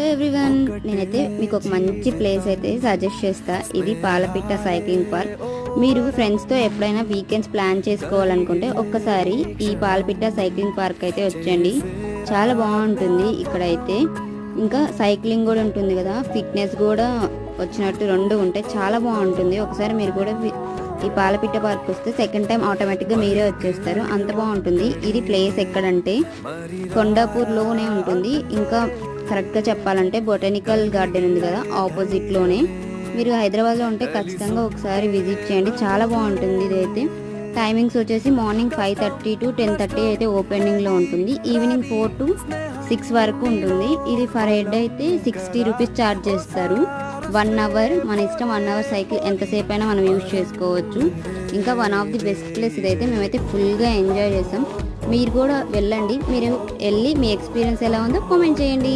Hello everyone, నేనైతే మీకు ఒక మంచి ప్లేస్ అయితే సజెస్ట్ చేస్తా. ఇది పాలపిట్ట సైక్లింగ్ పార్క్. మీరు ఫ్రెండ్స్తో ఎప్పుడైనా వీకెండ్స్ ప్లాన్ చేసుకోవాలనుకుంటే ఒక్కసారి ఈ పాలపిట్ట సైక్లింగ్ పార్క్ అయితే వచ్చండి. చాలా బాగుంటుంది ఇక్కడైతే. ఇంకా సైక్లింగ్ కూడా ఉంటుంది కదా, ఫిట్నెస్ కూడా వచ్చినట్టు రెండు ఉంటాయి. చాలా బాగుంటుంది. ఒకసారి మీరు కూడా ఈ పాలపిట్ట పార్క్ వస్తే సెకండ్ టైం ఆటోమేటిక్గా మీరే వచ్చేస్తారు, అంత బాగుంటుంది. ఇది ప్లేస్ ఎక్కడంటే కొండాపూర్లోనే ఉంటుంది. ఇంకా కరెక్ట్గా చెప్పాలంటే బొటానికల్ గార్డెన్ ఉంది కదా, ఆపోజిట్లోనే. మీరు హైదరాబాద్లో ఉంటే ఖచ్చితంగా ఒకసారి విజిట్ చేయండి, చాలా బాగుంటుంది. ఇదైతే టైమింగ్స్ వచ్చేసి మార్నింగ్ 5:30 to 10:30 అయితే ఓపెనింగ్లో ఉంటుంది. ఈవినింగ్ 4 to 6 వరకు ఉంటుంది. ఇది ఫర్ హెడ్ అయితే 60 రూపీస్ ఛార్జ్ చేస్తారు. 1 అవర్ మన ఇష్టం. 1 అవర్ సైకిల్ ఎంతసేపు అయినా మనం యూజ్ చేసుకోవచ్చు. ఇంకా one of the best place ఇదైతే. మేమైతే ఫుల్గా ఎంజాయ్ చేసాం. మీరు కూడా వెళ్ళండి. మీరు వెళ్ళి మీ ఎక్స్పీరియన్స్ ఎలా ఉందో కామెంట్ చేయండి.